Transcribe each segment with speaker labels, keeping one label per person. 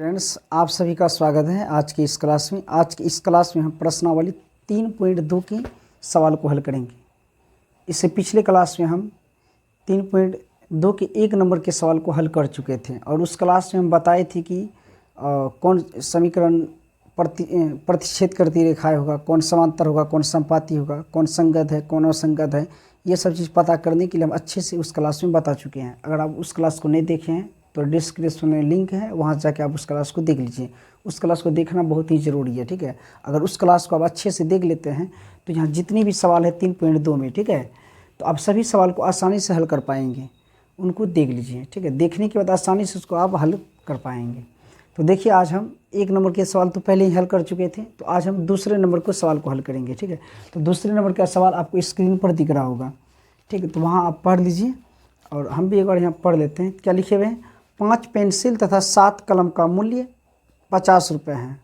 Speaker 1: Friends, आप सभी का स्वागत है आज की इस क्लास में। आज की इस क्लास में हम प्रश्नावली 3.2 की सवाल को हल करेंगे। इससे पिछले क्लास में हम 3.2 के 1 नंबर के सवाल को हल कर चुके थे और उस क्लास में हम बताए थे कि कौन समीकरण प्रतिच्छेद करती रेखाएं होगा, कौन समांतर होगा, कौन समपाती होगा, कौन संगत है, कौन असंगत है। ये सब चीज़ पता करने के लिए हम अच्छे से उस क्लास में बता चुके हैं। अगर आप उस क्लास को नहीं देखे हैं तो डिस्क्रिप्शन में लिंक है, वहाँ जाके आप उस क्लास को देख लीजिए। उस क्लास को देखना बहुत ही ज़रूरी है, ठीक है। अगर उस क्लास को आप अच्छे से देख लेते हैं तो यहाँ जितनी भी सवाल है 3.2 में, ठीक है, तो आप सभी सवाल को आसानी से हल कर पाएंगे। उनको देख लीजिए, ठीक है। देखने के बाद आसानी से उसको आप हल कर पाएंगे। तो देखिए, आज हम 1 नंबर के सवाल तो पहले ही हल कर चुके थे, तो आज हम दूसरे नंबर को सवाल को हल करेंगे, ठीक है। तो दूसरे नंबर का सवाल आपको स्क्रीन पर दिख रहा होगा, ठीक है। तो वहाँ आप पढ़ लीजिए और हम भी एक बार यहाँ पढ़ लेते हैं। क्या लिखे हुए हैं? 5 पेंसिल तथा 7 कलम का मूल्य 50 रुपये है।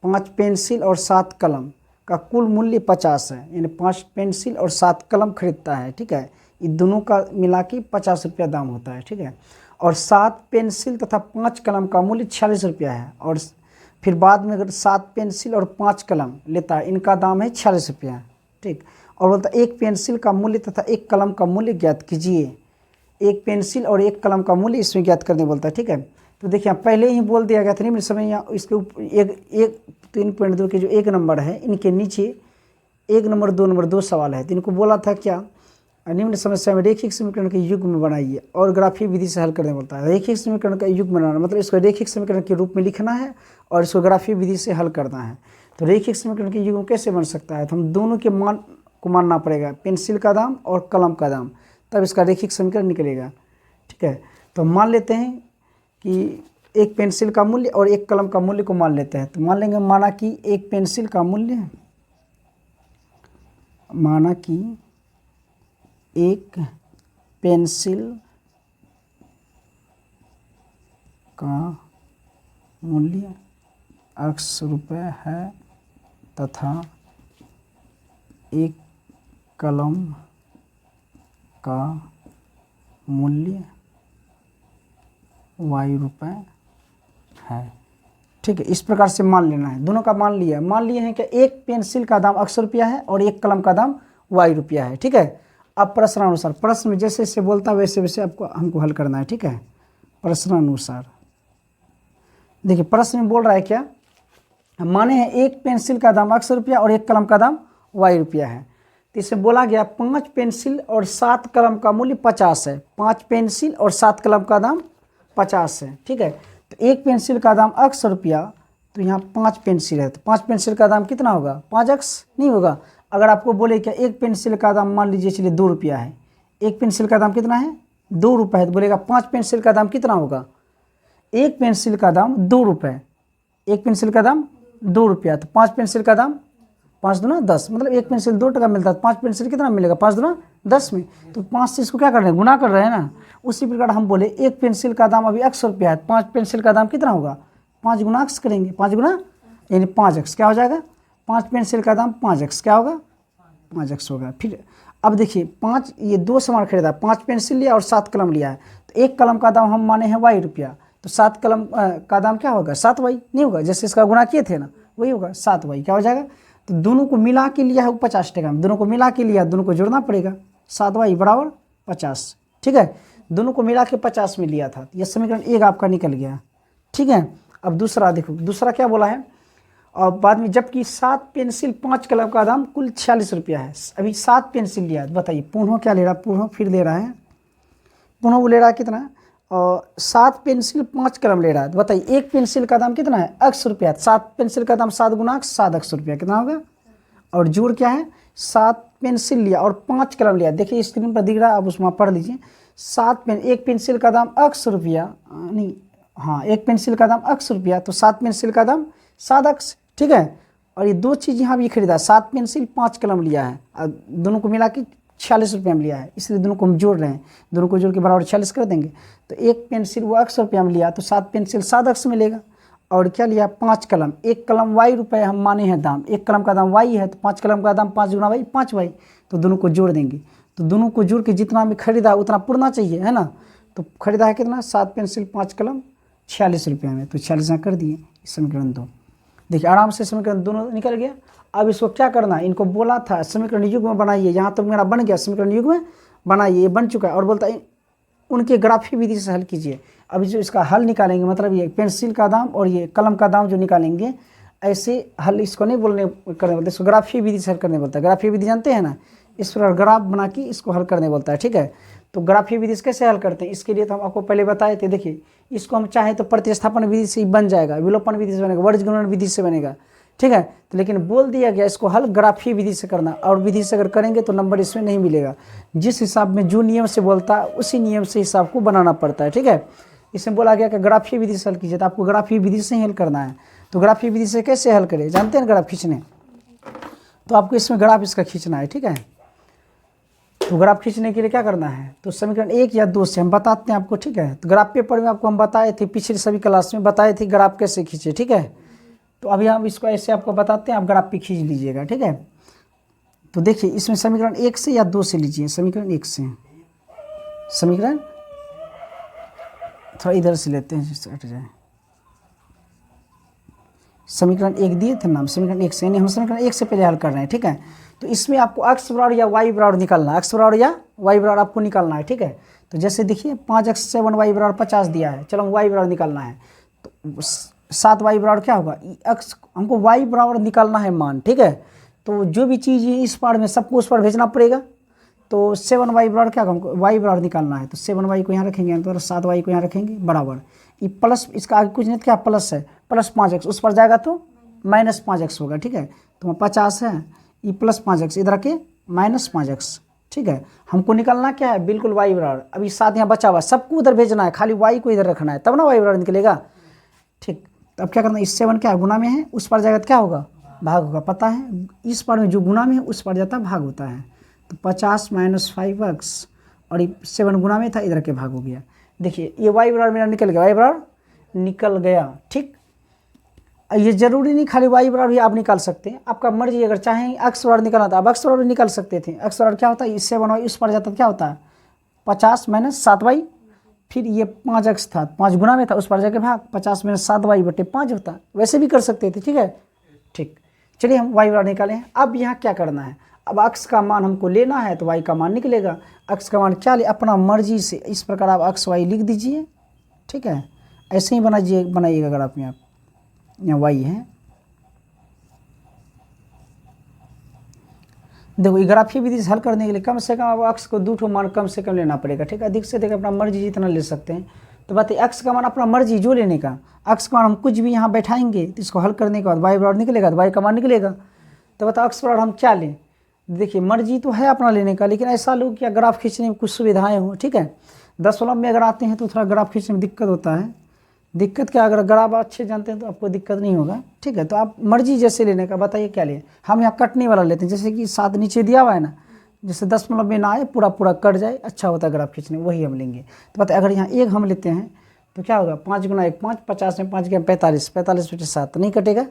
Speaker 1: 5 पेंसिल और 7 कलम का कुल मूल्य 50 है, यानी 5 पेंसिल और 7 कलम खरीदता है, ठीक है। ये दोनों का मिला के 50 रुपया दाम होता है, ठीक है। और 7 पेंसिल तथा 5 कलम का मूल्य 46 रुपया है। और फिर बाद में अगर 7 पेंसिल और 5 कलम लेता है, इनका दाम है 46 रुपया, ठीक। और बोलता है 1 पेंसिल का मूल्य तथा 1 कलम का मूल्य ज्ञात कीजिए। 1 पेंसिल और 1 कलम का मूल्य इसमें ज्ञात करने बोलता है, ठीक है। तो देखिए, पहले ही बोल दिया गया था निम्न समय, यहाँ इसके ऊपर एक 3.2 के जो 1 नंबर है, इनके नीचे 1 नंबर 2 नंबर 2 सवाल है। तो इनको बोला था क्या? निम्न समस्या में रेखिक समीकरण के युग्म बनाइए और ग्राफीय विधि से हल करने बोलता है। रेखिक समीकरण का युग्म बनाना मतलब इसको रेखिक समीकरण के रूप में लिखना है और इसको ग्राफीय विधि से हल करना है। तो रेखिक समीकरण के युग्म कैसे बन सकता है? तो हम दोनों के मान को मानना पड़ेगा, पेंसिल का दाम और कलम का दाम, तब इसका रेखिक समीकरण निकलेगा, ठीक है। तो मान लेते हैं कि 1 पेंसिल का मूल्य और 1 कलम का मूल्य को मान लेते हैं। तो मान लेंगे, माना कि 1 पेंसिल का मूल्य, माना कि 1 पेंसिल का मूल्य x रुपये है तथा 1 कलम का मूल्य y रुपये है, ठीक है। इस प्रकार से मान लेना है। दोनों का मान लिया, मान लिए हैं कि 1 पेंसिल का दाम x रुपया है और 1 कलम का दाम y रुपया है, ठीक है। अब प्रश्नानुसार, प्रश्न में जैसे जैसे बोलता है वैसे वैसे आपको हमको हल करना है, ठीक है। प्रश्नानुसार देखिए, प्रश्न में बोल रहा है क्या? माने हैं 1 पेंसिल का दाम x रुपया और 1 कलम का दाम y रुपया है। तो इससे बोला गया 5 पेंसिल और 7 कलम का मूल्य 50 है। 5 पेंसिल और 7 कलम का दाम 50 है, ठीक है। तो 1 पेंसिल का दाम x रुपया, तो यहाँ 5 पेंसिल है, तो 5 पेंसिल का दाम कितना होगा? 5x नहीं होगा। अगर आपको बोले क्या 1 पेंसिल का दाम मान लीजिए चलिए 2 रुपया है, 1 पेंसिल का दाम कितना है? 2 रुपये है, तो बोलेगा 5 पेंसिल का दाम कितना होगा? 1 पेंसिल का दाम 2 रुपये, 1 पेंसिल का दाम 2 रुपया, तो 5 पेंसिल का दाम 5 दूना 10, मतलब 1 पेंसिल 2 टका मिलता है, 5 पेंसिल कितना मिलेगा? 5 दूना 10 में, तो 5 से इसको क्या कर रहे हैं? गुना कर रहे हैं ना। उसी प्रकार हम बोले 1 पेंसिल का दाम अभी x रुपया है, 5 पेंसिल का दाम कितना होगा? 5 गुना x करेंगे, 5 गुना यानी 5x क्या हो जाएगा? 5 पेंसिल का दाम 5x क्या होगा? 5x होगा। फिर अब देखिए, 5 ये 2 सामान खरीदा, 5 पेंसिल लिया और 7 कलम लिया है, तो 1 कलम का दाम हम माने हैं y रुपया, तो 7 कलम का दाम क्या होगा? 7y नहीं होगा, जैसे इसका गुना किए थे ना वही होगा, 7y क्या हो जाएगा? तो दोनों को मिला के लिया है वो 50 टका में, दोनों को मिला के लिया, दोनों को जोड़ना पड़ेगा, 7y बराबर 50, ठीक है। दोनों को मिला के 50 में लिया था, यह समीकरण 1 आपका निकल गया, ठीक है। अब दूसरा देखो, दूसरा क्या बोला है? और बाद में जबकि 7 पेंसिल 5 कलम का दाम कुल 46 रुपया है। अभी 7 पेंसिल लिया है, बताइए पुनः क्या ले रहा है? पुनः फिर ले रहा है, पुनः वो ले रहा है कितना? और 7 पेंसिल 5 कलम ले रहा है, तो बताइए 1 पेंसिल का दाम कितना है? x रुपया। 7 पेंसिल का दाम 7 गुना 7x रुपया कितना होगा? और जोड़ क्या है? 7 पेंसिल लिया और 5 कलम लिया, देखिए स्क्रीन पर दिख रहा है, आप उसमें पढ़ लीजिए। 1 पेंसिल का दाम x रुपया, नहीं हाँ 1 पेंसिल का दाम x रुपया, तो 7 पेंसिल का दाम 7x, ठीक है। और ये 2 चीज़ यहाँ भी खरीदा, 7 पेंसिल 5 कलम लिया है, दोनों को मिला के 46 रुपये में लिया है, इसलिए दोनों को हम जोड़ रहे हैं, दोनों को जोड़ के बराबर 46 कर देंगे। तो 1 पेंसिल वो x रुपया में लिया, तो 7 पेंसिल 7x मिलेगा। और क्या लिया? 5 कलम, 1 कलम y रुपये हम माने हैं दाम, 1 कलम का दाम y है, तो 5 कलम का दाम 5 गुना y 5y, तो दोनों को जोड़ देंगे। तो दोनों को जोड़ के जितना में खरीदा उतना पुरना चाहिए, है ना। तो खरीदा है कितना? 7 पेंसिल 5 कलम, 46 रुपये में, तो 46 यहाँ कर दिए समीकरण 2। देखिए आराम से समीकरण दोनों निकल गया। अब इसको क्या करना है, इनको बोला था समीकरण युग्म बनाइए, यहाँ तो मेरा बन गया समीकरण युग्म बनाइए, ये बन चुका है, और बोलता है उनके ग्राफी विधि से हल कीजिए। अभी जो इसका हल निकालेंगे, मतलब ये पेंसिल का दाम और ये कलम का दाम जो निकालेंगे, ऐसे हल इसको नहीं बोलने करने बोलते, इसको ग्राफी विधि से हल करने बोलता है। ग्राफी विधि जानते हैं ना, इस प्रकार ग्राफ बना के इसको हल करने बोलता है, ठीक है। तो ग्राफी विधि से कैसे हल करते हैं, इसके लिए तो हम आपको पहले बताए थे। देखिए इसको हम चाहे तो प्रतिस्थापन विधि से ही बन जाएगा, विलोपन विधि से बनेगा, वर्गीकरण विधि से बनेगा, ठीक है। तो लेकिन बोल दिया गया इसको हल ग्राफी विधि से करना, और विधि से अगर करेंगे तो नंबर इसमें नहीं मिलेगा। जिस हिसाब में जो नियम से बोलता है उसी नियम से हिसाब को बनाना पड़ता है, ठीक है। इसमें बोला गया कि ग्राफी विधि से हल कीजिए, तो आपको ग्राफी विधि से ही हल करना है। तो ग्राफी विधि से कैसे हल करें, जानते हैं ग्राफ खींचने, तो आपको इसमें ग्राफ इसका खींचना है, ठीक है। तो ग्राफ खींचने के लिए क्या करना है, तो समीकरण 1 या 2 से हम बताते हैं आपको, ठीक है। तो ग्राफ पेपर में आपको हम बताए थे, पिछले सभी क्लास में बताए थे ग्राफ कैसे खींचे, ठीक है। तो अभी हम इसको ऐसे आपको बताते हैं, आप ग्राफ पे खींच लीजिएगा, ठीक है। तो देखिए इसमें समीकरण 1 से या 2 से लीजिए, समीकरण 1 से, समीकरण थोड़ा इधर से लेते हैं जिससे हट जाए। समीकरण 1 दिए थे नाम, समीकरण 1 से, यानी हम समीकरण 1 से पहले हल कर रहे हैं, ठीक है। तो इसमें आपको x बराबर या y बराबर निकालना है, x बराबर या y बराबर आपको निकालना है, ठीक है। तो जैसे देखिए 5x 7y बराबर 50 दिया है, चलो y बराबर निकालना है, तो 7y बराबर क्या होगा, x हमको y बराबर निकालना है मान, ठीक है। तो जो भी चीज़ है इस पार में सबको उस पार भेजना पड़ेगा। तो 7y बराबर क्या हमको y बराबर निकालना है, तो 7y को यहाँ रखेंगे, तो 7y को यहाँ रखेंगे बराबर, ये प्लस इसका आगे कुछ नहीं, क्या प्लस है, प्लस 5x उस पर जाएगा तो माइनस 5x होगा, ठीक है। तो 50 है, ये प्लस 5x इधर के माइनस 5x, ठीक है। हमको निकालना क्या है, बिल्कुल y बराबर। अभी 7 यहाँ बचा हुआ, सबको उधर भेजना है, खाली y को इधर रखना है, तब ना y बराबर निकलेगा, ठीक। तो अब क्या करना है, इस 7 क्या है गुना में है, उस पर जाएगा तो क्या होगा, भाग होगा, पता है इस पार में जो गुना में है उस पर जाता है भाग होता है। तो 50 माइनस 5x, और ये 7 गुना में था, इधर के भाग हो गया। देखिए ये y बराबर मेरा निकल गया, y बराबर निकल गया, ठीक। ये जरूरी नहीं खाली y बराबर ही आप निकाल सकते हैं, आपका मर्जी, अगर चाहें x बराबर निकालना था आप x बराबर निकाल सकते थे। x बराबर क्या होता है, इससे 7y इस पर जाता क्या होता है 50 माइनस 7y, फिर ये 5x था, 5 गुना में था, उस पर जाके भाग 50 माइनस 7y बटे 5 होता, वैसे भी कर सकते थे, ठीक है, ठीक। चलिए हम y बराबर निकाले हैं। अब यहाँ क्या करना है, अब x का मान हमको लेना है, तो y का मान निकलेगा। x का मान क्या ले, अपना मर्जी से इस प्रकार आप x y लिख दीजिए, ठीक है। ऐसे ही बनाइएगा अगर आप यहाँ y है। देखो ये ग्राफीय विधि से हल करने के लिए कम से कम अब x को 2 मान कम से कम लेना पड़ेगा, ठीक है। अधिक से अधिक अपना मर्जी जितना ले सकते हैं। तो बात x का मान अपना मर्जी जो लेने का, x का मान हम कुछ भी यहाँ बैठाएंगे तो इसको हल करने के बाद y बराबर निकलेगा, तो y का मान निकलेगा। तो बताओ x बराबर हम क्या लें, देखिए मर्जी तो है अपना लेने का, लेकिन ऐसा लोग क्या ग्राफ खींचने में कुछ सुविधाएँ हों, ठीक है। दशमलव में अगर आते हैं तो थोड़ा ग्राफ खींचने में दिक्कत होता है। दिक्कत क्या, अगर ग्राफ अच्छे जानते हैं तो आपको दिक्कत नहीं होगा, ठीक है। तो आप मर्जी जैसे लेने का बताइए क्या ले, हम यहाँ कटने वाला लेते हैं, जैसे कि 7 नीचे दिया हुआ है ना, जैसे दशमलव में ना आए पूरा पूरा कट जाए, अच्छा होता है ग्राफ खींचने, वही हम लेंगे। तो बताइए अगर यहाँ 1 हम लेते हैं तो क्या होगा, 5 गुना 1 5, 50 में 5 गया 45, 45 बटे 7 नहीं कटेगा।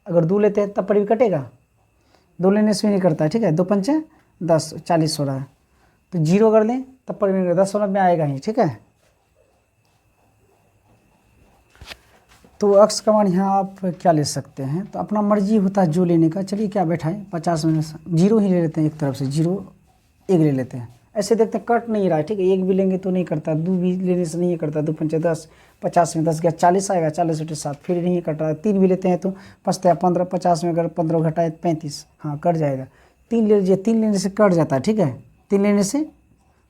Speaker 1: अगर 2 लेते हैं तब पर भी कटेगा, 2 लेने से भी नहीं करता है, ठीक है। 2 पंचे 10, 40 हो रहा है। तो 0 अगर लें तब पर भी 10 में आएगा ही, ठीक है। तो x का मान यहाँ आप क्या ले सकते हैं, तो अपना मर्जी होता है जो लेने का। चलिए क्या बैठाएं, 50 में 0 ही ले लेते हैं, एक तरफ से 0 1 ले लेते हैं, ऐसे देखते हैं कट नहीं रहा है, ठीक है। 1 भी लेंगे तो नहीं करता, 2 भी लेने से नहीं करता, 2 पंचे 10, 50 में 10 गया 40 आएगा, 40 बटे 7 फिर नहीं कट रहा है। 3 भी लेते हैं तो 15, 50 में अगर 15 घटाए 35, हाँ कट जाएगा। 3 ले लीजिए, 3 लेने से कट जाता है, ठीक है, 3 लेने से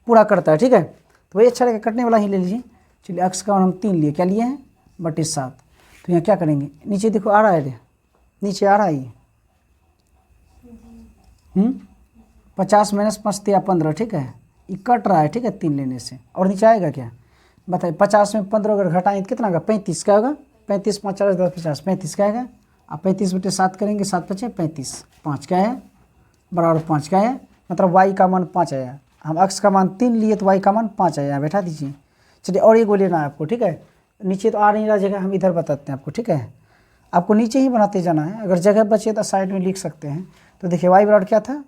Speaker 1: पूरा करता है, ठीक है। तो वही अच्छा लगेगा, कटने वाला ही ले लीजिए। चलिए x का मान हम 3 लिए, क्या लिए हैं बटे 7। तो यहाँ क्या करेंगे, नीचे देखो आ रहा है, नीचे आ रहा है ये 50 माइनस 5 या 15, ठीक है, ये कट रहा है, ठीक है, 3 लेने से। और नीचे आएगा क्या बताइए, 50 में 15 अगर घटाएं तो कितना होगा, 35 का होगा, 35 5 40 10 50, 35 का आएगा। अब 35 बटे 7 करेंगे, 7 5 35, 5 क्या है बराबर 5 क्या है, मतलब y का मान 5 आया। हम x का मान 3 लिए तो y का मान 5 आया, बैठा दीजिए। चलिए और एक लेना है आपको, ठीक है। नीचे तो आ नहीं रहा जगह, हम इधर बताते हैं आपको, ठीक है। आपको नीचे ही बनाते जाना है, अगर जगह बचे तो साइड में लिख सकते हैं। तो देखिए y बराबर क्या था,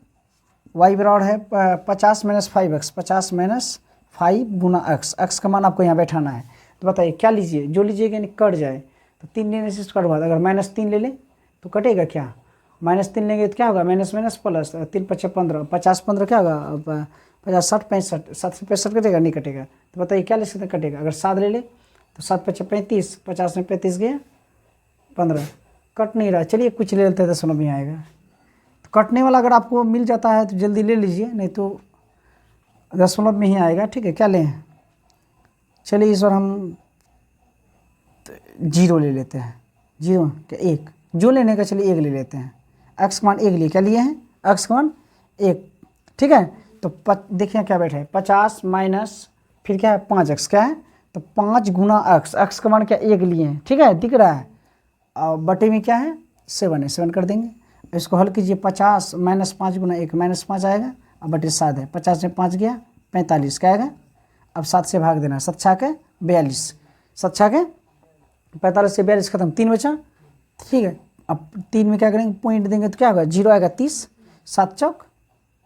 Speaker 1: y बराबर है 50 माइनस 5x, 50 माइनस 5 गुना x, x का मान आपको यहाँ बैठाना है। तो बताइए क्या लीजिए, जो लीजिएगा यानी कट जाए, तो 3 लेने से कट हुआ, अगर -3 ले लें तो कटेगा क्या, -3 लेंगे तो क्या होगा, माइनस माइनस प्लस, 3 × 5 = 15, 50 15 क्या होगा, अब 50 60 65, 7 से 65 कटेगा, नहीं कटेगा। तो बताइए क्या ले सकते हैं कटेगा, अगर 7 ले ले तो 7 × 5 = 35, 50 में 35 गया 15, कट नहीं रहा। चलिए कुछ ले लेते हैं, 10 में आएगा। तो कटने वाला अगर आपको मिल जाता है तो जल्दी ले लीजिए, नहीं तो 10 में ही आएगा। ठीक है, क्या लें, चलिए इस बार हम 0 ले लेते हैं, 0 क्या 1, जो लेने का चलिए 1 ले लेते हैं, x मान 1 लिए, क्या लिए हैं, x मान 1। ठीक है, तो देखिए क्या बैठा है 50 माइनस फिर क्या है 5x, क्या है तो 5 गुना x का मान क्या 1 लिए हैं। ठीक है, दिख रहा है, और बटे में क्या है 7 है, 7 कर देंगे। इसको हल कीजिए, 50 माइनस 5 गुना 1 -5 आएगा, अब बटे 7 है, 50 में 5 गया 45, क्या आएगा, अब 7 से भाग देना, 7 छाके 42, 7 छाके 45 से 42 खत्म, 3 बचा। ठीक है, अब 3 में क्या करेंगे, पॉइंट देंगे तो क्या होगा, 0 आएगा 30, 7 चौक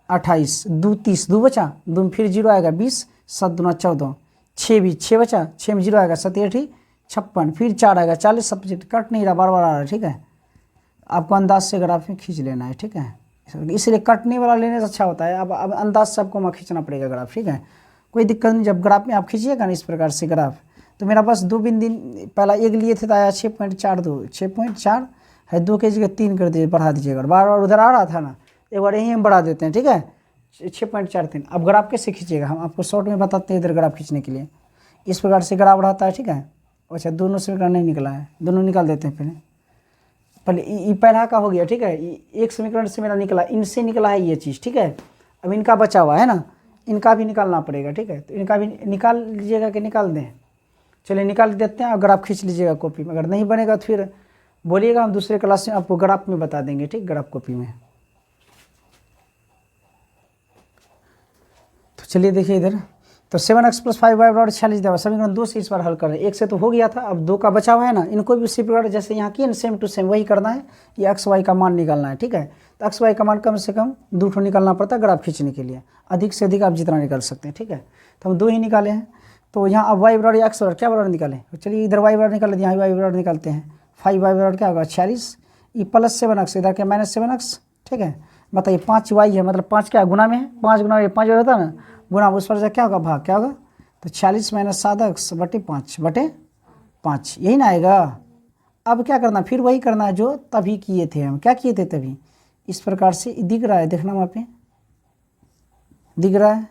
Speaker 1: 28, 2 30, 2 बचा, 2 में फिर 0 आएगा 20, 7 दूना 14, 6 भी 6 बचा, 6 में 0 आएगा 7 8 56, फिर 4 आएगा 40, सब कट नहीं रहा, बार बार आ रहा है। ठीक है, आपको अंदाज से ग्राफ में खींच लेना है। ठीक है, इसलिए कटने वाला लेने से अच्छा होता है। अब अंदाज से आपको खींचना पड़ेगा ग्राफ। ठीक है, कोई दिक्कत नहीं, जब ग्राफ में आप खींचिएगा ना इस प्रकार से ग्राफ, तो मेरा बस 2 बिंदु पहला 1 लिए थे तो आया 6.42, 6.4 है, 2 की जगह 3 कर दीजिए, बढ़ा दीजिएगा, बार बार उधर आ रहा था ना, एक बार यहीं हम बढ़ा देते हैं। ठीक है, 6.43। अब ग्राफ कैसे खींचिएगा, हम आपको शॉर्ट में बताते हैं इधर ग्राफ खींचने के लिए, इस प्रकार से ग्राफ बढ़ाता है। ठीक है, अच्छा दोनों समीकरण नहीं निकला है, दोनों निकाल देते हैं पहले ये पहला का हो गया। ठीक है, एक समीकरण से मेरा निकला, इनसे निकला है ये चीज़। ठीक है, अब इनका बचा हुआ है ना, इनका भी निकालना पड़ेगा। ठीक है, तो इनका भी निकाल लीजिएगा कि निकाल दें, चलिए निकाल देते हैं, और ग्राफ खींच लीजिएगा कॉपी में। अगर नहीं बनेगा तो फिर बोलिएगा, हम दूसरे क्लास में आपको ग्राफ में बता देंगे। ठीक, ग्राफ कॉपी में। तो चलिए देखिए इधर, तो 7x + 5y = 46 दिया, समीकरण 2 से इस बार हल कर रहे हैं, 1 से तो हो गया था, अब 2 का बचा हुआ है ना, इनको भी उसी प्रकार जैसे यहाँ किए ना, सेम टू सेम वही करना है, ये x y का मान निकालना है। ठीक है, तो x y का मान कम से कम 2 ठो निकालना पड़ता है ग्राफ खींचने के लिए, अधिक से अधिक आप जितना निकाल सकते हैं। ठीक है, तो हम 2 ही निकाले हैं, तो यहाँ अब y = x क्या बराबर निकालें, चलिए इधर y = निकाल दिया, यहाँ y = निकालते हैं, 5y = क्या होगा 46, ये +7x, इधर क्या -7x। ठीक है, बताइए 5y है, मतलब 5 क्या गुना में है, 5 गुना में 5 होता है ना, गुना उस पर से क्या होगा भाग, क्या होगा, तो 46 - 7x बटे 5, यही ना आएगा। अब क्या करना, फिर वही करना है जो तभी किए थे हम, क्या किए थे तभी, इस प्रकार से दिख रहा है, देखना वहाँ पे दिख रहा है,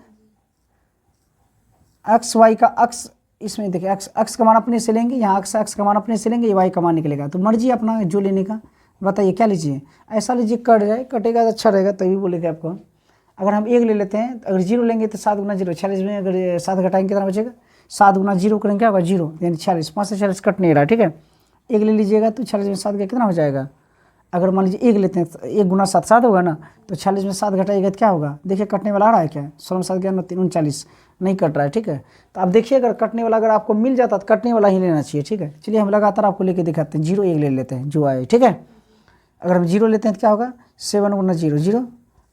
Speaker 1: x y का x, इसमें देखिए x का मान अपने से लेंगे, यहाँ x का मान अपने से लेंगे, ये y का मान निकलेगा, तो मर्जी अपना जो लेने का। बताइए क्या लीजिए, ऐसा लीजिए कट जाए, कटेगा तो अच्छा रहेगा, तभी बोलेगा आपको। अगर हम 1 ले लेते हैं, अगर 0 लेंगे तो 7 गुना 0, 46 में अगर 7 घटाएंगे कितना बचेगा, 7 गुना 0 करेंगे क्या होगा 0, यानी 46, 5 से 46 कट नहीं रहा। ठीक है, 1 ले लीजिएगा तो 46 में 7 का कितना हो जाएगा, अगर मान लीजिए 1 लेते हैं तो 1 गुना 7 7 होगा ना, तो 46 में 7 घटाइएगा तो क्या होगा, देखिए कटने वाला आ रहा है क्या, 16 7 गया 39, नहीं कट रहा है। ठीक है, तो आप देखिए अगर कटने वाला अगर आपको मिल जाता तो कटने वाला ही लेना चाहिए। ठीक है, चलिए हम लगातार आपको लेके दिखाते हैं, 0 1 ले लेते हैं जो आए। ठीक है, अगर हम 0 लेते हैं तो क्या होगा, 7 गुना 0 0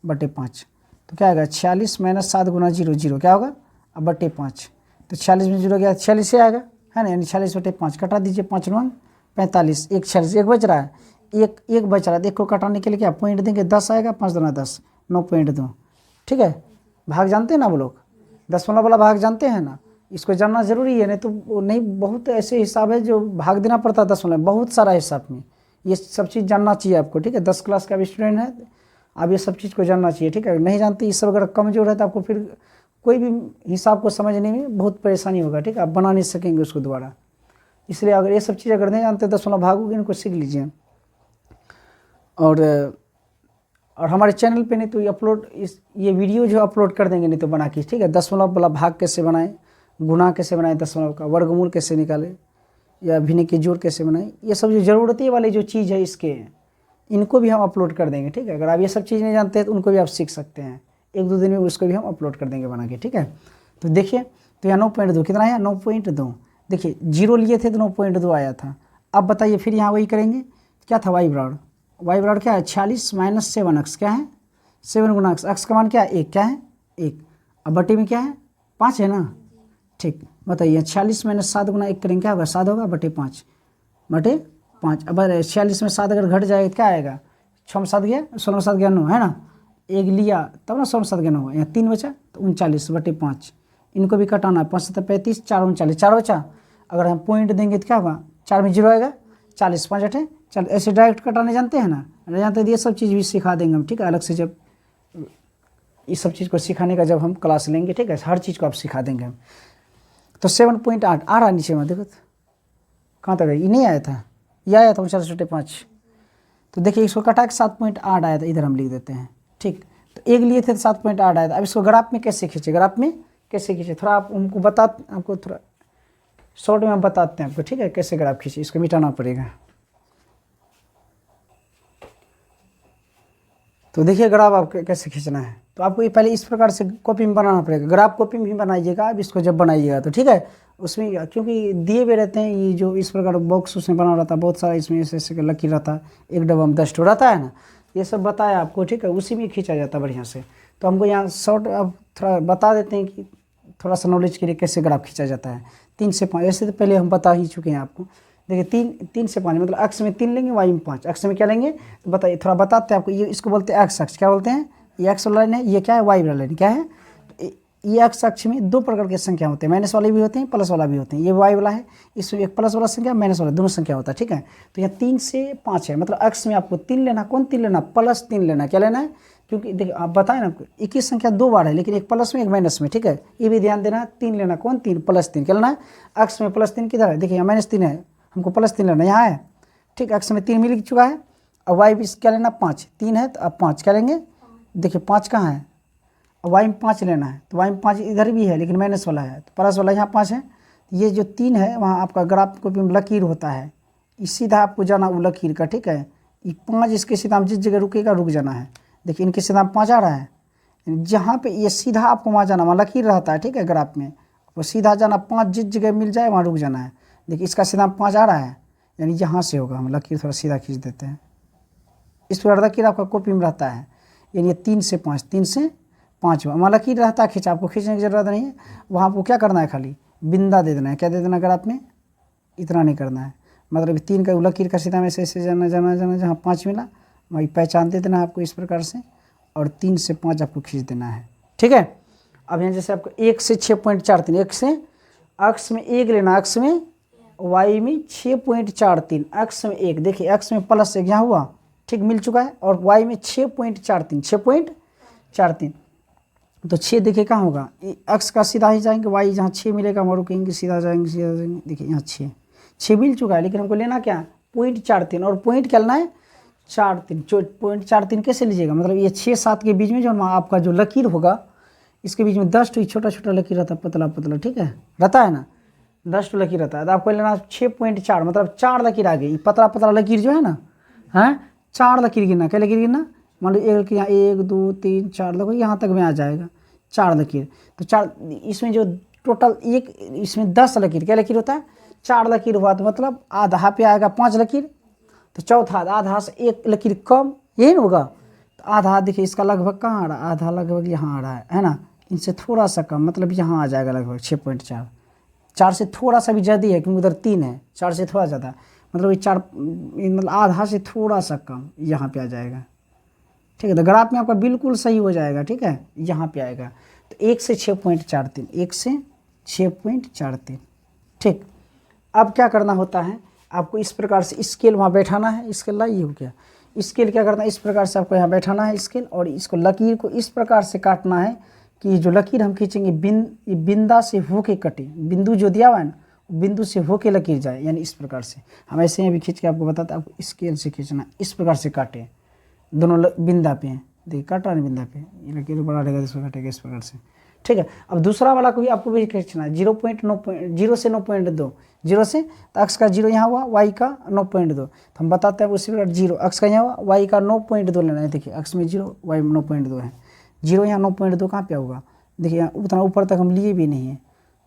Speaker 1: बटे 5, तो क्या आएगा 46 - 7 गुना 0 0 क्या होगा, अब बटे 5, तो 46 में 0 गया 46 से आएगा, है ना, यानी 46 बटे 5 कटा दीजिए, 5 9 45, 1 46, 1 बच रहा है, एक बच रहा है, देखो कटाने के लिए क्या पॉइंट देंगे, 10 आएगा, 5 दूना 10, 9.2। ठीक है, भाग जानते हैं ना वो लोग, 10 वाला भाग जानते हैं ना, इसको जानना जरूरी है, नहीं तो नहीं, बहुत ऐसे हिसाब है जो भाग देना पड़ता है 10 वाला, बहुत सारा हिसाब में, ये सब चीज़ जानना चाहिए आपको। ठीक है, 10 क्लास का भी स्टूडेंट है, आप ये सब चीज़ को जानना चाहिए। ठीक है, नहीं जानते ये सब अगर कमजोर है तो आपको फिर कोई भी हिसाब को समझने में बहुत परेशानी होगा। ठीक है, आप बना नहीं सकेंगे उसको दोबारा, इसलिए अगर ये सब चीज़ अगर नहीं जानते 10 वाला भागोगे, इनको सीख लीजिए। और हमारे चैनल पे नहीं तो ये वीडियो जो अपलोड कर देंगे नहीं तो बना के। ठीक है, 10 वाला भाग कैसे बनाएं, गुना कैसे बनाएं, 10 का वर्गमूल कैसे निकालें, या भिन्न के जोड़ कैसे बनाएं, ये सब जो ज़रूरती वाली जो चीज़ है इसके, इनको भी हम अपलोड कर देंगे। ठीक है, अगर आप ये सब चीज़ नहीं जानते हैं तो उनको भी आप सीख सकते हैं, 1-2 दिन में उसको भी हम अपलोड कर देंगे बना के। ठीक है, तो देखिए, तो यहाँ 9.2 कितना है, 9.2, देखिए 0 लिए थे तो 9.2 आया था। अब बताइए फिर यहाँ वही करेंगे, क्या था y बराबर क्या है 46 - 7x, क्या है 7 गुना x का मान क्या है 1, क्या है 1, अब बटे में क्या है 5 है ना, ठीक, बताइए 46 माइनस 7 गुना 1 करेंगे क्या होगा, 7 होगा बटे 5 बटे 5। अब 46 में 7 अगर घट जाएगा क्या आएगा, 6 में 7 गया, 16 में 7 गया 9 है ना, एक लिया तब ना 16 में 7 गया 9, यहाँ 3 बचा तो 39 बटे 5। इनको भी कटाना है, 5 7 35, 4 39, 4 बचा। अगर हम पॉइंट देंगे तो क्या होगा, 4 में 0 आएगा, 40 5 8 चल ऐसे डायरेक्ट कटाने जानते हैं ना, जानते हैं, ये सब चीज़ भी सिखा देंगे हम, ठीक है, अलग से जब इस सब चीज़ को सिखाने का जब हम क्लास लेंगे, ठीक है, हर चीज़ को आप सिखा देंगे हम। तो 7.8 आ रहा नीचे में, देखो कहाँ तक है, ये नहीं आया था, ये आया था 49 बटे 5। तो देखिए इसको कटा के 7.8 आया था, इधर हम लिख देते हैं, ठीक। तो एक लिए थे तो 7.8 आया था। अब इसको ग्राफ में कैसे खींचे, ग्राफ में कैसे खींचे, थोड़ा आप हमको आपको थोड़ा शॉर्ट में हम बताते हैं आपको, ठीक है, कैसे ग्राफ खींचे, इसको मिटाना पड़ेगा। तो देखिए ग्राफ आपको कैसे खींचना है, तो आपको ये पहले इस प्रकार से कॉपी में बनाना पड़ेगा, ग्राफ कॉपी में ही बनाइएगा आप इसको जब बनाइएगा तो, ठीक है। उसमें क्योंकि दिए हुए रहते हैं, ये जो इस प्रकार बॉक्स उसमें बना रहता है, बहुत सारा इसमें ऐसे लकीर रहता है, एक डब्बा में 10 रहता है ना, ये सब बताया आपको, ठीक है, उसी में खींचा जाता है बढ़िया से। तो हमको यहाँ शॉर्ट अब थोड़ा बता देते हैं कि थोड़ा सा नॉलेज के लिए कैसे ग्राफ खींचा जाता है। 3 से 5 ऐसे तो पहले हम बता ही चुके हैं आपको। देखिए 3 से 5 मतलब अक्ष में 3 लेंगे, वाई में 5, अक्ष में क्या लेंगे तो बताइए, थोड़ा बताते हैं आपको। ये इसको बोलते हैं एक्स अक्ष, क्या बोलते हैं, ये एक्स वाला लाइन है, ये क्या है वाई वाला लाइन क्या है। ये एक्स अक्ष में 2 प्रकार की संख्या होते हैं, माइनस वाले भी होते हैं, प्लस वाला भी होते हैं। ये वाई वाला है, इसमें एक प्लस वाला संख्या, माइनस वाला, दोनों संख्या होता है, ठीक है। तो यहाँ 3 से 5 है, मतलब अक्ष में आपको 3 लेना, कौन 3 लेना, +3 लेना, क्या लेना है, क्योंकि देखिए आप बताएं ना आपको एक ही संख्या 2 बार है, लेकिन एक प्लस में एक माइनस में, ठीक है, ये भी ध्यान देना। 3 लेना, कौन 3, +3, क्या लेना है, अक्ष में +3 किधर है, देखिए यहाँ -3 है, हमको +3 लेना, यहाँ है, ठीक, अक्ष में 3 मिल चुका है। अब वाई भी क्या लेना, 5, 3 है तो अब 5 क्या लेंगे, देखिए 5 कहाँ है, वाई में 5 लेना है, तो वाई में 5 इधर भी है लेकिन माइनस वाला है, तो प्लस वाला यहाँ 5 है। ये जो 3 है वहाँ आपका ग्राफ को लकीर होता है, इस सीधा आपको जाना वो लकीर का, ठीक है। ये 5 इसके सीधा जिस जगह रुकेगा रुक जाना है, देखिए इनके सीधा 5 आ रहा है, जहाँ पे ये सीधा आपको वहाँ जाना, वहाँ लकीर रहता है, ठीक है, ग्राफ में वो सीधा जाना, 5 जिस जगह मिल जाए वहाँ रुक जाना है। देखिए इसका सीधा 5 आ रहा है, यानी यहाँ से होगा, हम लकीर थोड़ा सीधा खींच देते हैं, इस पर लकीर आपका कॉपी में रहता है, यानी 3 से 5, 3 से 5 वहाँ लकीर रहता है खींचा, आपको खींचने की जरूरत नहीं है, वहाँ आपको क्या करना है, खाली बिंदा दे देना है, क्या दे देना ग्राफ में, इतना नहीं करना है, मतलब 3 का लकीर का सीधा में ऐसे जाना जाना जाना, जहाँ 5 मिला वही पहचान दे देना है आपको इस प्रकार से, और 3 से 5 आपको खींच देना है, ठीक है। अब यहाँ जैसे आपको 1 से 6.43, 1 से अक्ष में 1 लेना, अक्ष में वाई में 6.43, अक्ष में 1, देखिए अक्ष में +1 यहाँ हुआ, ठीक, मिल चुका है, और वाई में 6.43, 6.43, तो 6 देखिए कहाँ होगा, अक्ष का सीधा ही जाएंगे, वाई जहाँ 6 मिलेगा वहाँ रुकेंगे, सीधा जाएंगे, सीधा जाएंगे, देखिए यहाँ 6 मिल चुका है, लेकिन हमको लेना क्या, 0.43, और पॉइंट क्या लेना है, 43, 0.43 कैसे लीजिएगा, मतलब ये 6 7 के बीच में जो आपका जो लकीर होगा, इसके बीच में 10 छोटा छोटा लकीर रहता है, पतला पतला, ठीक है, रहता है ना, 10 लकीर रहता है, तो आपको लेना 6.4, मतलब 4 लकीर आ गई, पतला पतला लकीर जो है ना, है 4 लकीर गिनना, क्या लकीर गिनना, मान लो एक यहाँ 1 2 3 4 लगो यहाँ तक में आ जाएगा 4 लकीर, तो 4 इसमें जो टोटल एक इसमें 10 लकीर, क्या लकीर होता है, 4 लकीर हुआ, तो मतलब आधा पे आएगा 5 लकीर, तो चौथा आधा से 1 लकीर कम, यही ना होगा, तो आधा देखिए इसका लगभग कहाँ आ रहा है, आधा लगभग यहाँ आ रहा है ना, इनसे थोड़ा सा कम, मतलब यहाँ आ जाएगा लगभग 6.4, 4 से थोड़ा सा भी ज़्यादा है क्योंकि उधर 3 है, 4 से थोड़ा ज़्यादा, मतलब ये 4 मतलब आधा से थोड़ा सा कम यहाँ पे आ जाएगा, ठीक है। तो ग्राफ में आपका बिल्कुल सही हो जाएगा, ठीक है, यहाँ पे आएगा, तो 1 से 6.43, 1 से 6.43, ठीक। अब क्या करना होता है, आपको इस प्रकार से स्केल वहाँ बैठाना है, स्केल लाइए हो गया, स्केल क्या करना है, इस प्रकार से आपको यहाँ बैठाना है स्केल, और इसको लकीर को इस प्रकार से काटना है कि जो लकीर हम खींचेंगे बिंदा से होके कटे, बिंदु जो दिया हुआ है ना बिंदु से होके लकीर जाए, यानी इस प्रकार से हम ऐसे ही भी खींच के आपको बताते हैं, आपको स्केल से खींचना, इस प्रकार से काटे, दोनों बिंदा पे हैं, देखिए काटा नहीं बिंदा पे, ये लकीर बड़ा रहेगा, इस प्रकार काटेगा इस प्रकार से, ठीक है। अब दूसरा वाला को भी आपको भी खींचना है, 0 से 9.2, 0 से, तो अक्ष का 0 यहाँ हुआ, वाई का 9.2, तो हम बताते हैं उसी प्रकार 0 अक्ष का यहाँ हुआ, वाई का 9.2 लेना है, देखिए अक्ष में 0 वाई में 9.2 है, 0 यहाँ 9.2 कहाँ पे होगा, देखिए उतना ऊपर तक हम लिए भी नहीं है,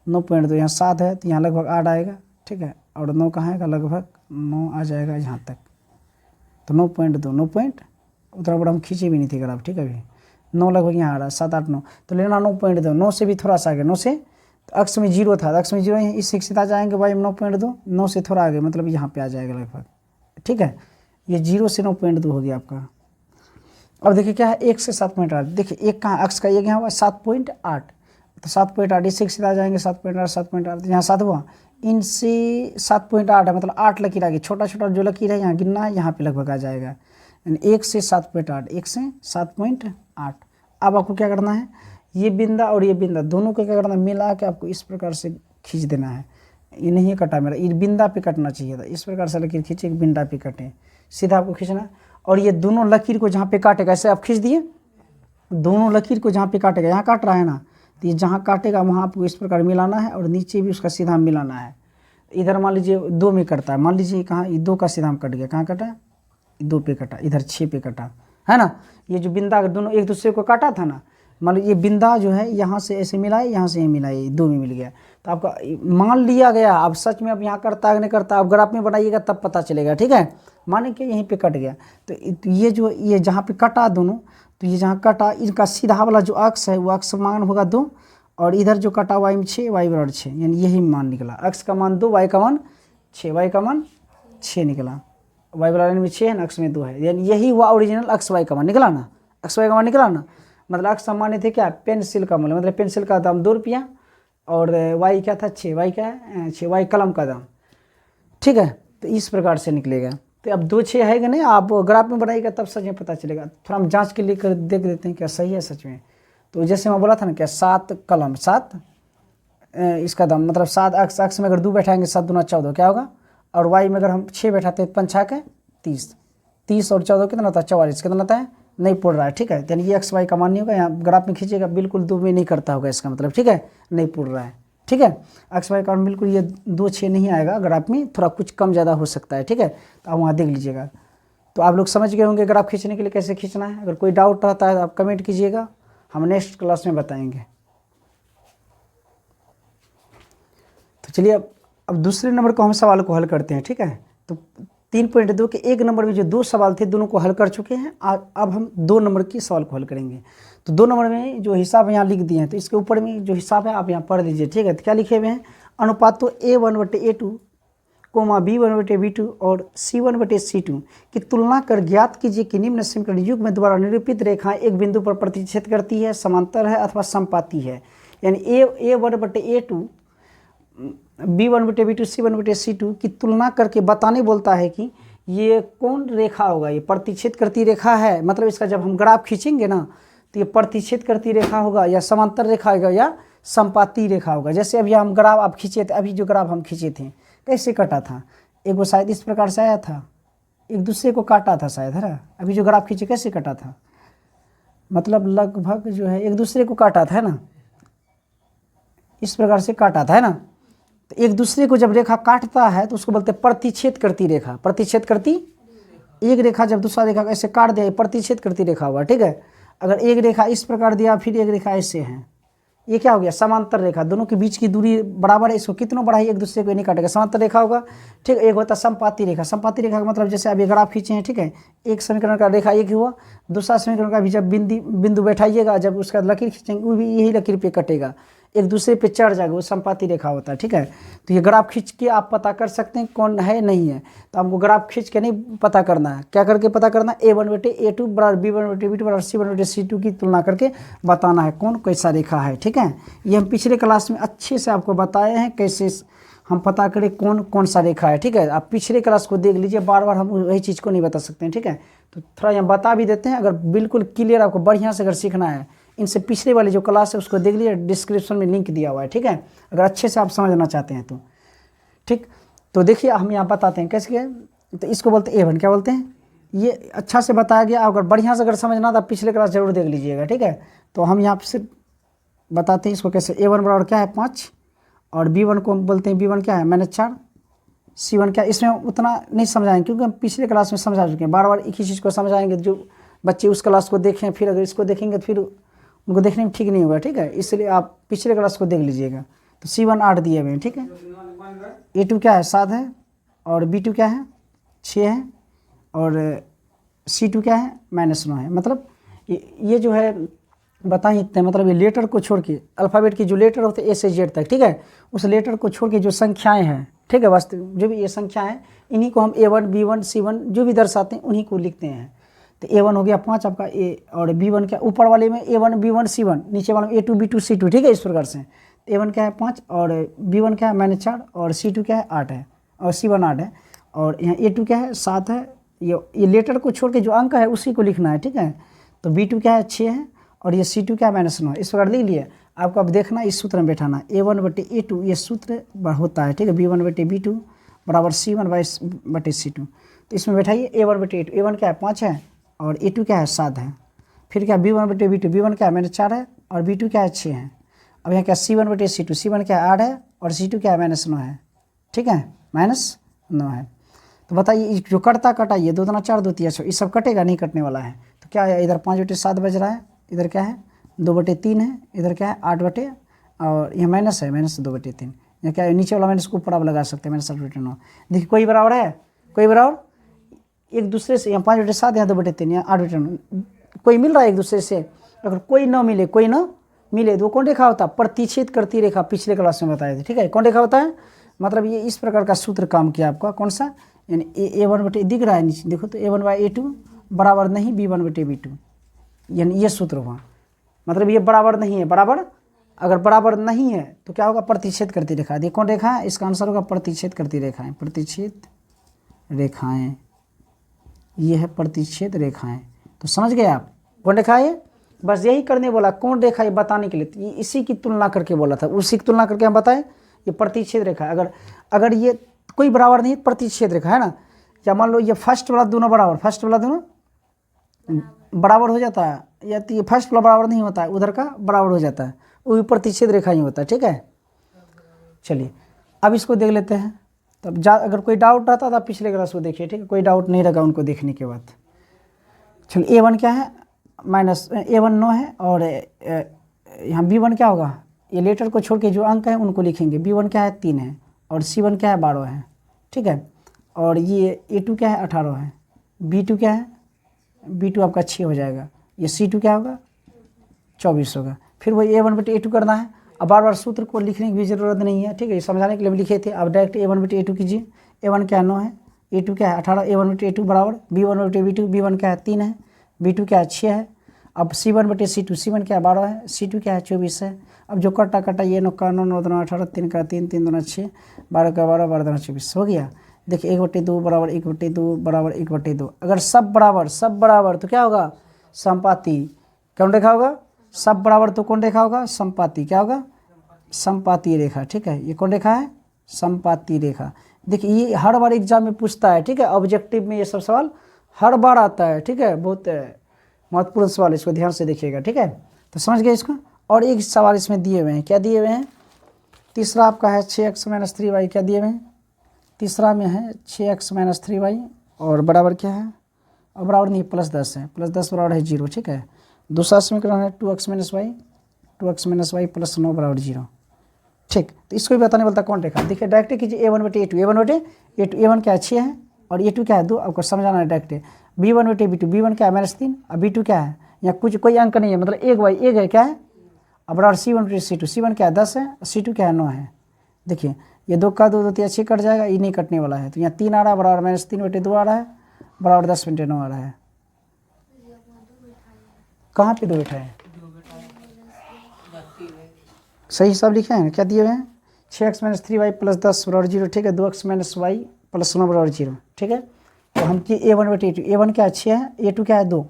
Speaker 1: 9.2 यहाँ 7 है, तो यहाँ लगभग 8 आएगा, ठीक है, और 9 कहाँ आएगा, लगभग 9 आ जाएगा यहाँ तक, तो 9.2 उतना बड़ा हम खींचे भी नहीं थे ग्राफ, ठीक है, अभी 9 लगभग यहाँ आ रहा है, 7 8 9, तो लेना 9.2, 9 से भी थोड़ा सा आगे, 9 से अक्स में 0 था, अक्स में 0 है, इस सीधा जाएंगे y में 9.2, 9 से थोड़ा आगे मतलब यहाँ पे आ जाएगा लगभग, ठीक है। ये 0 से 9.2 हो गया आपका। अब देखिए क्या है, 1 से 7.8, देखिए एक कहाँ अक्स का एक यहाँ हुआ 7.8, तो 7.8 इससे सीधा आ जाएंगे 7.8, 7.8 यहाँ 7 हुआ, इनसे 7.8 है, मतलब 8 लकीर आ गई, छोटा छोटा जो लकीर है यहाँ गिनना है, यहाँ पे लगभग आ जाएगा, यानी 1 से 7.8, 1 से 7.8। अब आपको क्या करना है, ये बिंदा और ये बिंदा दोनों को क्या करना है, मिला के आपको इस प्रकार से खींच देना है। ये नहीं कटा मेरा, ये बिंदा पे कटना चाहिए था, इस प्रकार से लकीर खींचे, बिंदा पे कटे, सीधा आपको खींचना। और ये दोनों लकीर को जहाँ पे काटेगा, ऐसे आप खींच दिए, दोनों लकीर को जहाँ पे काटेगा, यहाँ काट रहा है ना, तो ये जहाँ काटेगा वहाँ आपको इस प्रकार मिलाना है, और नीचे भी उसका सीधा मिलाना है। इधर मान लीजिए 2 में कटता है, मान लीजिए कहाँ, ये 2 का सीधा हम कट गया, कहाँ कटा, 2 पे कटा, इधर 6 पे कटा, है ना। ये जो बिंदा दोनों एक दूसरे को काटा था ना, मान लीजिए ये बिंदा जो है यहाँ से ऐसे मिलाए, यहाँ से ये मिलाए, 2 में मिल गया, तो आपका मान लिया गया। अब सच में अब यहाँ करता है नहीं करता, आप ग्राफ में बनाइएगा तब पता चलेगा, ठीक है। माने कि यहीं पे कट गया, तो ये जो ये जहाँ पे कटा दोनों, तो ये जहाँ कटा इनका सीधा वाला जो अक्स है वो अक्स मान होगा 2, और इधर जो कटा y में 6, y बराबर 6, यानी यही मान निकला, अक्स का मान 2, y का मान 6, y का मान 6 निकला, y बराबर में 6 है ना, अक्स में 2 है, यानी यही हुआ ओरिजिनल अक्स y का मान निकला ना, अक्स y का मान निकला ना। मतलब अक्स माने थे क्या, पेंसिल का मूल्य, मतलब पेंसिल का दाम 2 रुपया, और y क्या था 6, y क्या है 6, y कलम का दाम, ठीक है। तो इस प्रकार से निकलेगा। तो अब 2 6 है कि नहीं, आप ग्राफ में बनाइएगा तब सच में पता चलेगा। थोड़ा हम जांच के लिए कर देख देते हैं क्या सही है सच में। तो जैसे मैं बोला था ना क्या, 7 कलम 7 इसका दाम, मतलब 7 अक्स में अगर 2 बैठाएंगे 7 दूना 14 क्या होगा, और y में अगर हम 6 बैठाते हैं 5 6 के 30, 30 और 14 कितना होता है 44, कितना होता है, नहीं पड़ रहा है, ठीक है। यानी ये एक्स वाई का मान नहीं होगा, यहाँ ग्राफ में खींचिएगा बिल्कुल 2 में नहीं करता होगा इसका मतलब, ठीक है, नहीं पड़ रहा है, ठीक है। एक्स वाई का बिल्कुल ये 2 6 नहीं आएगा ग्राफ में, थोड़ा कुछ कम ज़्यादा हो सकता है, ठीक है। तो आप वहाँ देख लीजिएगा। तो आप लोग समझ गए होंगे ग्राफ खींचने के लिए कैसे खींचना है। अगर कोई डाउट रहता है तो आप कमेंट कीजिएगा, हम नेक्स्ट क्लास में बताएंगे। तो चलिए अब दूसरे नंबर को हम सवाल को हल करते हैं, ठीक है। तो 3.2 के 1 नंबर में जो 2 सवाल थे दोनों को हल कर चुके हैं। अब हम 2 नंबर की सवाल को हल करेंगे। तो 2 नंबर में जो हिसाब यहाँ लिख दिए हैं, तो इसके ऊपर में जो हिसाब है आप यहाँ पढ़ लीजिए, ठीक है। तो क्या लिखे हुए हैं, अनुपातों A1/A2, B1/B2 और C1/C2 की तुलना कर ज्ञात कीजिए कि निम्न समीकरण युग में द्वारा निरूपित रेखाएं एक बिंदु पर प्रतिच्छेद करती है, समांतर है अथवा समपाती है। यानी A1/A2, B1/B2, C1/C2 की तुलना करके बताने बोलता है कि ये कौन रेखा होगा, ये प्रतिच्छेद करती रेखा है, मतलब इसका जब हम ग्राफ खींचेंगे ना तो ये प्रतिच्छेद करती रेखा होगा या समांतर रेखा होगा या समपाती रेखा होगा। जैसे अभी हम ग्राफ आप खींचे थे, अभी जो ग्राफ हम खींचे थे कैसे कटा था, एक वो शायद इस प्रकार से आया था, एक दूसरे को काटा था शायद, है ना। अभी जो ग्राफ खींचे कैसे कटा था, मतलब लगभग जो है एक दूसरे को काटा था, है ना, इस प्रकार से काटा था, है ना। तो एक दूसरे को जब रेखा काटता है तो उसको बोलते हैं प्रतिच्छेद करती रेखा। प्रतिच्छेद करती एक रेखा जब दूसरा रेखा ऐसे काट दिया, प्रतिच्छेद करती रेखा हुआ, ठीक है। अगर एक रेखा इस प्रकार दिया फिर एक रेखा ऐसे है, ये क्या हो गया, समांतर रेखा। दोनों के बीच की दूरी बराबर है, इसको कितना बढ़ाई एक दूसरे को नहीं काटेगा, समांतर रेखा होगा, ठीक। एक होता है समपाती रेखा। समपाती रेखा का मतलब जैसे अभी अगर आप खींचे हैं, ठीक है, एक समीकरण का रेखा एक हुआ, दूसरा समीकरण का भी जब बिंदु बैठाइएगा, जब उसका लकीर खींचेंगे वो भी यही लकीर पे कटेगा, एक दूसरे पे चढ़ जाएगा, वो समपाती रेखा होता है, ठीक है। तो ये ग्राफ खींच के आप पता कर सकते हैं कौन है नहीं है। तो हमको ग्राफ खींच के नहीं पता करना है, क्या करके पता करना है, A1/A2 बराबर B1/B2 बराबर C1/C2 की तुलना करके बताना है कौन कैसा रेखा है, ठीक है। ये हम पिछले क्लास में अच्छे से आपको बताए हैं कैसे हम पता करें कौन कौन सा रेखा है, ठीक है। आप पिछले क्लास को देख लीजिए, बार बार हम वही चीज़ को नहीं बता सकते हैं, ठीक है। तो थोड़ा यहाँ बता भी देते हैं, अगर बिल्कुल क्लियर आपको बढ़िया से अगर सीखना है, इनसे पिछले वाली जो क्लास है उसको देख लीजिए, डिस्क्रिप्शन में लिंक दिया हुआ है, ठीक है, अगर अच्छे से आप समझना चाहते हैं तो, ठीक। तो देखिए हम यहाँ बताते हैं कैसे क्या, तो इसको बोलते हैं A1, क्या बोलते हैं, ये अच्छा से बताया गया। अगर बढ़िया से अगर समझना था पिछले क्लास जरूर देख लीजिएगा, ठीक है। तो हम यहाँ से बताते हैं इसको कैसे। A1 बराबर क्या है 5, और B1 को बोलते हैं B1 क्या है -4, C1 क्या, इसमें उतना नहीं समझाएंगे क्योंकि हम पिछले क्लास में समझा चुके हैं। बार बार एक ही चीज़ को समझाएंगे, जो बच्चे उस क्लास को देखें फिर अगर इसको देखेंगे तो फिर उनको देखने में ठीक नहीं होगा, ठीक है। इसलिए आप पिछले क्लास को देख लीजिएगा। तो C1 8 दिए हुए हैं, ठीक है। A2 क्या है 7 है, और B2 क्या है 6 है, और C2 क्या है -9 है। मतलब ये जो है बताइए इतने, मतलब ये लेटर को छोड़ के, अल्फ़ाबेट की जो लेटर होते हैं ए से जेड तक, ठीक है, उस लेटर को छोड़ के जो संख्याएं हैं, ठीक है, वास्तविक जो भी ये संख्या है, इन्हीं को हम A1 B1 C1 जो भी दर्शाते हैं उन्हीं को लिखते हैं। तो A1 हो गया 5 आपका ए, और B1 क्या, ऊपर वाले में A1 B1 C1, नीचे वाले में A2 B2 C2, ठीक है, इस प्रकार से। A1 क्या है 5 और B1 क्या है -4 और C2 क्या है 8 है और C1 8 है और यहाँ A2 क्या है 7 है। ये लेटर को छोड़ के जो अंक है उसी को लिखना है, ठीक है। तो B2 क्या है 6 है और ये C2 क्या है -9, इस प्रकार लिख लिए। आपको अब देखना इस सूत्र में बैठाना, A1/A2 ये सूत्र होता है, ठीक है, B1/B2 बराबर C1/C2। तो इसमें बैठाइए A1/A2, A1 क्या है 5 है और A2 क्या है 7 है। फिर क्या B1/B2, B1 क्या है -4 है और B2 क्या है 6 है। अब यहाँ क्या C1/C2, C1 क्या है 8 है और C2 क्या है -9 है, ठीक है, -9 है। तो बताइए जो कटता ये 2 दूना 4 2 3 6, ये सब कटेगा, नहीं कटने वाला है। तो क्या है, इधर 5/7 बज रहा है, इधर क्या है 2/3 है, इधर क्या है 8 बटे और यहाँ माइनस है -2/3। यहाँ क्या है, नीचे वाला माइनस को ऊपर आप लगा सकते हैं -8/9। देखिए कोई बराबर है, कोई बराबर एक दूसरे से, यहाँ 5/7 यहाँ 2/3 यहाँ 8/9, कोई मिल रहा है एक दूसरे से। अगर कोई न मिले, कोई न मिले तो कौन रेखा होता है, प्रतिच्छेद करती रेखा, पिछले क्लास में बताए थे, ठीक है, कौन रेखा होता है। मतलब ये इस प्रकार का सूत्र काम किया आपका, कौन सा, यानी A1/, दिख रहा है नीचे देखो तो A1/A2 बराबर नहीं B1/B2, यानी ये सूत्र हुआ। मतलब ये बराबर नहीं है, बराबर अगर बराबर नहीं है तो क्या होगा, प्रतिच्छेद करती रेखा। देखो कौन रेखा है, इसका आंसर होगा प्रतिच्छेद करती रेखाएं, प्रतिच्छेद रेखाएं, ये है प्रतिच्छेद रेखाएं। तो समझ गए आप कौन रेखा है, बस यही करने बोला, कौन रेखा ये बताने के लिए, इसी की तुलना करके बोला था, उसी की तुलना करके हम बताएं ये प्रतिच्छेद रेखा। अगर ये कोई बराबर नहीं, प्रतिच्छेद रेखा है ना, या मान लो ये फर्स्ट वाला दोनों बराबर, फर्स्ट वाला दोनों बराबर हो जाता है, या तो ये फर्स्ट वाला बराबर नहीं होता है, उधर का बराबर हो जाता है, वो भी प्रतिच्छेद रेखा ही होता है, ठीक है। चलिए अब इसको देख लेते हैं। तब अगर कोई डाउट रहता था पिछले क्लास को देखिए, ठीक है, कोई डाउट नहीं रहेगा उनको देखने के बाद। चलिए A1 क्या है A1 9 है और यहाँ B1 क्या होगा, ये लेटर को छोड़ के जो अंक है उनको लिखेंगे। B1 क्या है 3 है और C1 क्या है 12 है, ठीक है, और ये A2 क्या है 18 है, B2 क्या है, B2 आपका 6 हो जाएगा, ये C2 क्या होगा 24 होगा। फिर वही A1/A2 करना है। अब बार बार सूत्र को लिखने की भी ज़रूरत नहीं है, ठीक है, ये समझाने के लिए हम लिखे थे। अब डायरेक्ट A1/A2 कीजिए। A1 क्या है 9 है, A2 क्या है 18, A1/A2 बराबर B1/B2, B1 क्या है 3 है, B2 क्या है 6 है। अब C1/C2, C1 क्या है 12 है, C2 क्या है 24 है। अब जो कटा ये 9 का 9 9 2 18, 3 का 3 3 2 6, 12 का 12 12 2 24 हो गया। देखिए 1/2 बराबर 1/2 बराबर 1/2। अगर सब बराबर तो क्या होगा, समपाती। कौन रेखा होगा, सब बराबर तो कौन रेखा होगा, समपाती। क्या होगा, समपाती रेखा, ठीक है। ये कौन रेखा है, समपाती रेखा। देखिए ये हर बार एग्जाम में पूछता है, ठीक है, ऑब्जेक्टिव में ये सब सवाल हर बार आता है, ठीक है, बहुत महत्वपूर्ण सवाल, इसको ध्यान से देखिएगा, ठीक है। तो समझ गए इसको। और एक सवाल इसमें दिए हुए हैं, क्या दिए हुए हैं, तीसरा आपका है 6x - 3y, क्या दिए हुए हैं, तीसरा में है 6x - 3y और बराबर क्या है, और बराबर नहीं +10 है, +10 बराबर है 0, ठीक है। दूसरा समीकरण है 2x - y, 2x - y + 9 बराबर 0, ठीक। तो इसको भी बताने वाला कौन रेखा, देखिए डायरेक्ट कीजिए A1/A2, A1 क्या है 6 है और A2 क्या है 2, आपको समझाना है डायरेक्ट। B1/B2, B1 क्या है -3 और B2 क्या है, यहाँ कुछ कोई अंक नहीं है, मतलब एक है, क्या है, अब बराबर C1/C2, C1 क्या है 10 है, C2 क्या है 9 है। देखिए ये 2 का 2 2 3 6 कट जाएगा, ये नहीं कटने वाला है, तो यहाँ 3 आ रहा है, बराबर -3/2 आ रहा है, बराबर 10/9 आ रहा है। कहाँ पे 2 बैठा है, सही हिसाब लिखे हैं, क्या दिए हुए हैं 6x - 3y + 10 बराबर 0, ठीक है, 2x - y + 9 बराबर 0, ठीक है। तो हम कि A1/A2, A1 क्या है 6 है, A2 क्या है 2,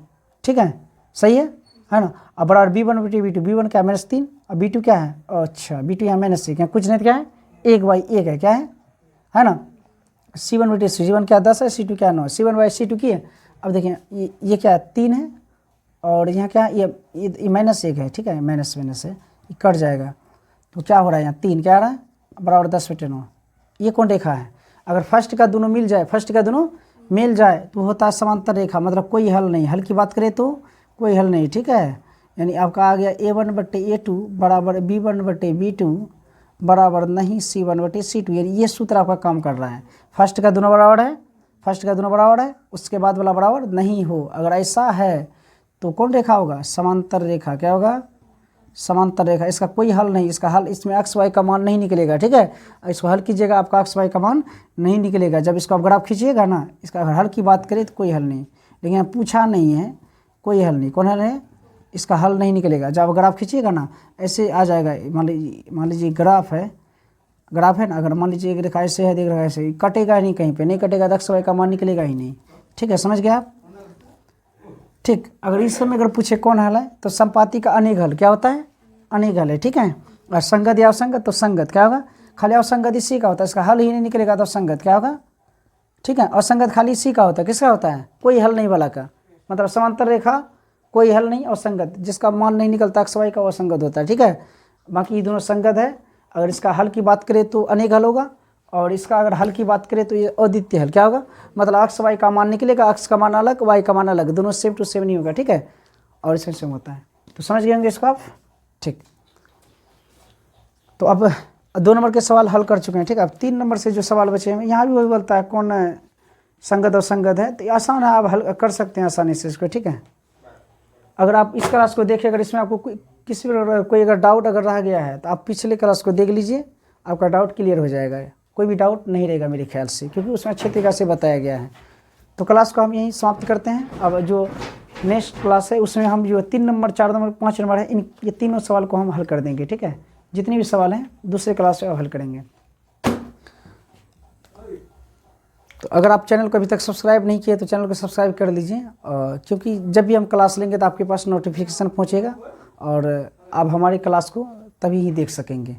Speaker 1: ठीक है, सही है ना। अब बराबर B1/B2, B1 क्या है -3 और B2 क्या है, अच्छा B2 यहाँ -1, क्या कुछ नहीं, क्या है 1/1 है, क्या है ना। C1/C2, C1 क्या 10 है, C2 क्या 9, C1/C2 की है। अब देखिए ये क्या है 3 है और यहाँ क्या है, ये -1 है, ठीक है, माइनस है, ये कट जाएगा, तो क्या हो रहा है यहाँ 3 क्या आ रहा है, बराबर 10/9। ये कौन रेखा है, अगर फर्स्ट का दोनों मिल जाए तो होता है समांतर रेखा, मतलब कोई हल नहीं, हल की बात करें तो कोई हल नहीं, ठीक है। यानी आपका आ गया A1/A2 बराबर B1/B2 बराबर नहीं C1/C2, यानी ये सूत्र आपका काम कर रहा है। फर्स्ट का दोनों बराबर है, उसके बाद वाला बराबर नहीं हो, अगर ऐसा है तो कौन रेखा होगा? समांतर रेखा। क्या होगा? समांतर रेखा। इसका कोई हल नहीं, इसका हल, इसमें एक्स वाई का मान नहीं निकलेगा, ठीक है। इसको हल कीजिएगा, आपका एक्स वाई का मान नहीं निकलेगा। जब इसको आप ग्राफ खींचिएगा ना, इसका अगर हल की बात करें तो कोई हल नहीं, लेकिन यहाँ पूछा नहीं है, कोई हल नहीं। कौन हल है? इसका हल नहीं निकलेगा। जब आप ग्राफ खींचिएगा ना, ऐसे आ जाएगा। मान लीजिए ग्राफ है ना, अगर मान लीजिए एक रेखा ऐसे है, देख रहा है ऐसे, कटेगा नहीं, कहीं पे नहीं कटेगा, तो एक्स वाई का मान निकलेगा ही नहीं, ठीक है। समझ गए आप? ठीक। अगर इस समय अगर पूछे कौन हल है, तो संपाति का अनेक हल। क्या होता है? अनेक हल है, ठीक है। और संगत या असंगत, तो संगत क्या होगा? खाली असंगत इसी का होता है, इसका हल ही नहीं निकलेगा तो संगत क्या होगा? ठीक है। असंगत खाली इसी का होता है, किसका होता है? कोई हल नहीं वाला का, मतलब समांतर रेखा कोई हल नहीं, और संगत जिसका मान नहीं निकलता एक्स वाई का, वो संगत होता है, ठीक है। बाकी ये दोनों संगत है। अगर इसका हल की बात करें तो अनेक हल होगा, और इसका अगर हल की बात करें तो ये अद्वितीय हल। क्या होगा? मतलब एक्स वाई का मान निकलेगा, एक्स का मान अलग, वाई का मान अलग, दोनों सेम टू सेम नहीं होगा, ठीक है। और इसमें सेम होता है। तो समझ गए होंगे इसको आप? ठीक। तो अब 2 नंबर के सवाल हल कर चुके हैं, ठीक है। अब 3 नंबर से जो सवाल बचे हैं, यहाँ भी वही बोलता है कौन संगत और संगत है, तो आसान है, आप हल कर सकते हैं आसानी से इसको, ठीक है। अगर आप इस क्लास को देखिए, अगर इसमें आपको किसी भी कोई अगर डाउट अगर रह गया है, तो आप पिछले क्लास को देख लीजिए, आपका डाउट क्लियर हो जाएगा। कोई भी डाउट नहीं रहेगा मेरे ख्याल से, क्योंकि उसमें अच्छे तरीके से बताया गया है। तो क्लास को हम यहीं समाप्त करते हैं। अब जो नेक्स्ट क्लास है उसमें हम जो 3 नंबर, 4 नंबर, 5 नंबर है, ये तीनों सवाल को हम हल कर देंगे, ठीक है। जितने भी सवाल हैं दूसरे क्लास में हल करेंगे। तो अगर आप चैनल को अभी तक सब्सक्राइब नहीं किए तो चैनल को सब्सक्राइब कर लीजिए, क्योंकि जब भी हम क्लास लेंगे तो आपके पास नोटिफिकेशन पहुंचेगा, और आप हमारी क्लास को तभी ही देख सकेंगे।